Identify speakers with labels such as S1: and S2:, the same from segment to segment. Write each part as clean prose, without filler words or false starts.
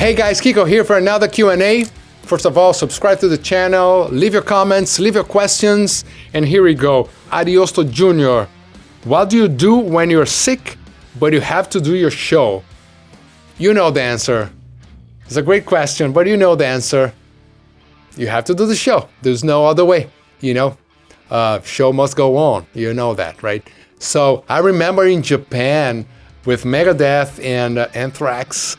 S1: Hey guys, Kiko here for another Q&A. First of all, subscribe to the channel, leave your comments, leave your questions, and here we go. Ariosto Jr. What do you do when you're sick, but you have to do your show? You know the answer. It's a great question, but you know the answer. You have to do the show. There's no other way, show must go on. You know that, right? So I remember in Japan with Megadeth and Anthrax,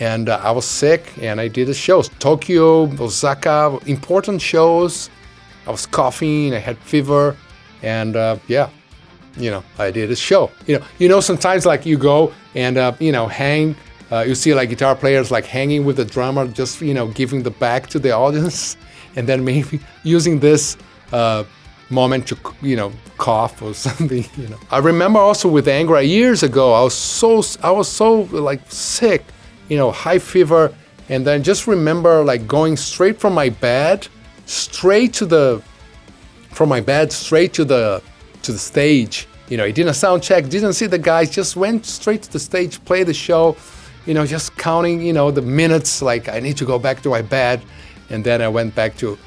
S1: and I was sick and I did the shows. Tokyo, Osaka, important shows. I was coughing, I had fever, and I did a show. Sometimes like you go and, hang, you see like guitar players like hanging with the drummer, just, giving the back to the audience, and then maybe using this moment to, cough or something, I remember also with Angra years ago, I was so like sick, high fever, and then just remember like going straight from my bed, straight to the stage. I didn't sound check, didn't see the guys, just went straight to the stage, play the show, just counting, the minutes, like I need to go back to my bed. And then I went back to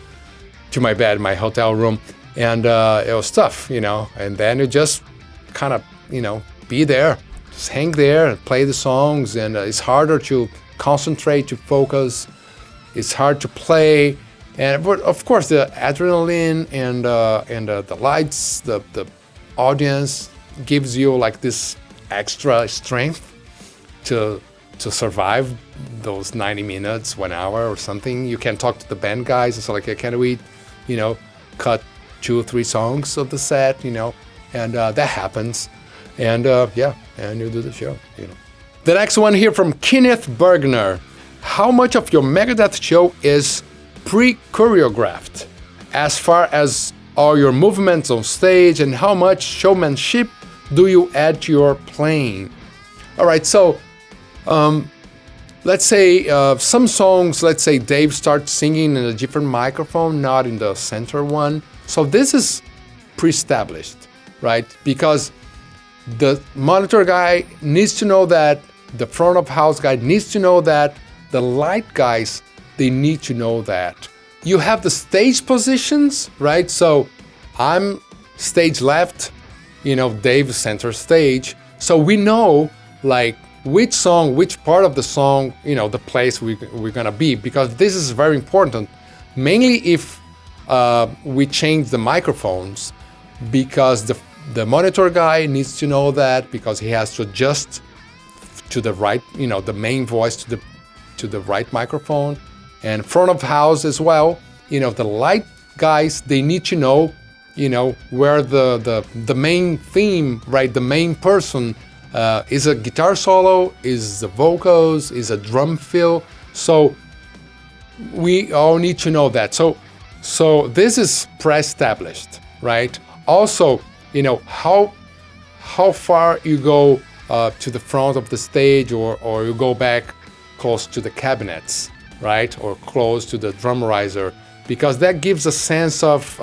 S1: my bed, my hotel room, and it was tough, and then you just kind of, be there, just hang there and play the songs, and it's harder to concentrate, to focus, it's hard to play, but of course the adrenaline and the lights, the audience gives you like this extra strength to survive those 90 minutes, 1 hour or something. You can talk to the band guys, it's like, can we, cut 2 or 3 songs of the set, and that happens. And and you do the show, The next one here from Kenneth Bergner. How much of your Megadeth show is pre-choreographed as far as all your movements on stage, and how much showmanship do you add to your playing? All right, so let's say some songs, let's say Dave starts singing in a different microphone, not in the center one. So this is pre-established, right? Because the monitor guy needs to know that, the front of house guy needs to know that, the light guys, they need to know that. You have the stage positions, right? So I'm stage left, Dave center stage. So we know like which song, which part of the song, the place we're gonna be, because this is very important, mainly if we change the microphones, because the monitor guy needs to know that, because he has to adjust to the right, the main voice to the right microphone, and front of house as well. The light guys, they need to know, where the main theme, right, the main person is a guitar solo, is the vocals, is a drum fill. So we all need to know that. So this is pre-established, right? Also, how far you go to the front of the stage, or you go back close to the cabinets, right? Or close to the drum riser, because that gives a sense of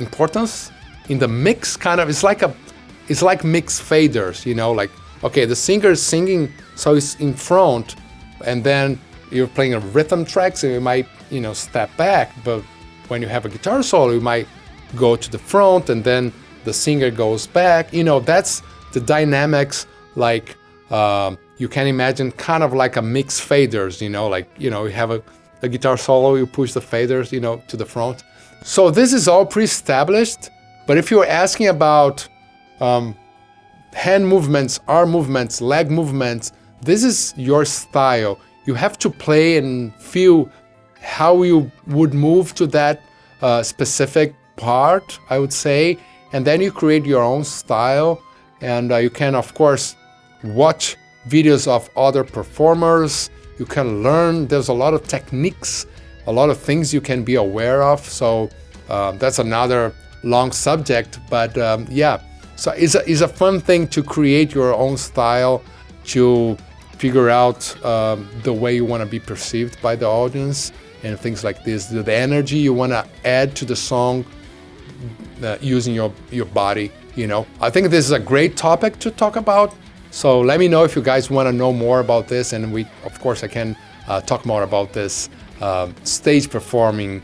S1: importance in the mix, kind of. It's like mix faders, like, okay, the singer is singing, so it's in front, and then you're playing a rhythm track, so you might, step back, but when you have a guitar solo, you might go to the front, and then the singer goes back. That's the dynamics, like, you can imagine kind of like a mix faders, you have a guitar solo, you push the faders, to the front. So this is all pre-established, but if you're asking about hand movements, arm movements, leg movements, this is your style. You have to play and feel how you would move to that specific part, I would say, and then you create your own style. And you can, of course, watch videos of other performers. You can learn. There's a lot of techniques, a lot of things you can be aware of. So that's another long subject, but so it's a fun thing to create your own style, to figure out the way you want to be perceived by the audience, and things like this, the energy you want to add to the song using your body. I think this is a great topic to talk about So let me know if you guys want to know more about this, and of course, I can talk more about this stage performing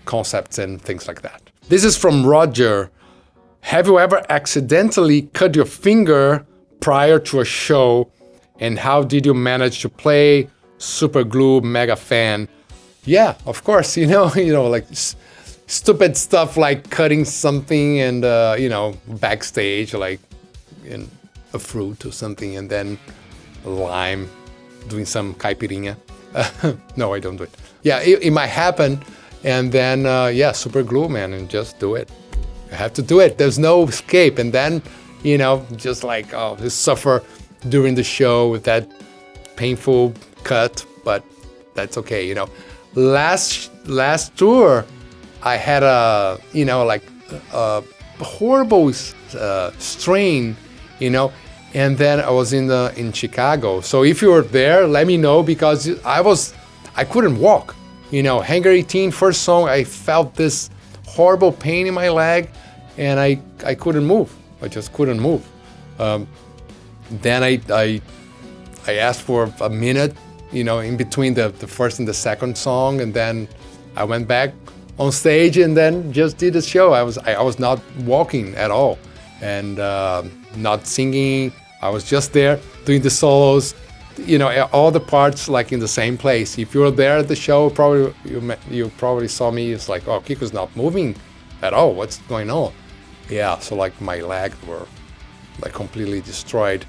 S1: concepts and things like that. This is from Roger. Have you ever accidentally cut your finger prior to a show, and how did you manage to play? Super glue, mega fan. Yeah, of course. Like stupid stuff like cutting something and backstage, like in a fruit or something, and then lime, doing some caipirinha. No, I don't do it. Yeah, it might happen, and then super glue, man, and just do it. You have to do it. There's no escape. And then, just like, just suffer during the show with that painful cut, but that's okay, Last tour, I had a horrible strain, and then I was in Chicago. So if you were there, let me know, because I couldn't walk. Hangar 18, first song, I felt this horrible pain in my leg, and I couldn't move. I just couldn't move. Then I asked for a minute, in between the first and the second song, and then I went back on stage and then just did the show. I was not walking at all, and not singing. I was just there doing the solos, all the parts like in the same place. If you were there at the show, probably you probably saw me. It's like, oh, Kiko's not moving at all. What's going on? Yeah, so like my legs were like completely destroyed.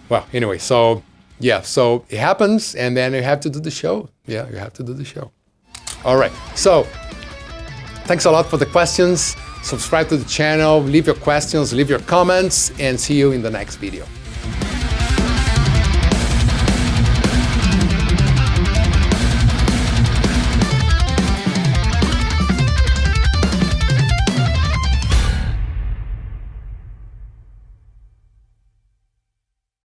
S1: Well, anyway, so it happens, and then you have to do the show. Yeah, you have to do the show. All right, so thanks a lot for the questions. Subscribe to the channel, leave your questions, leave your comments, and see you in the next video.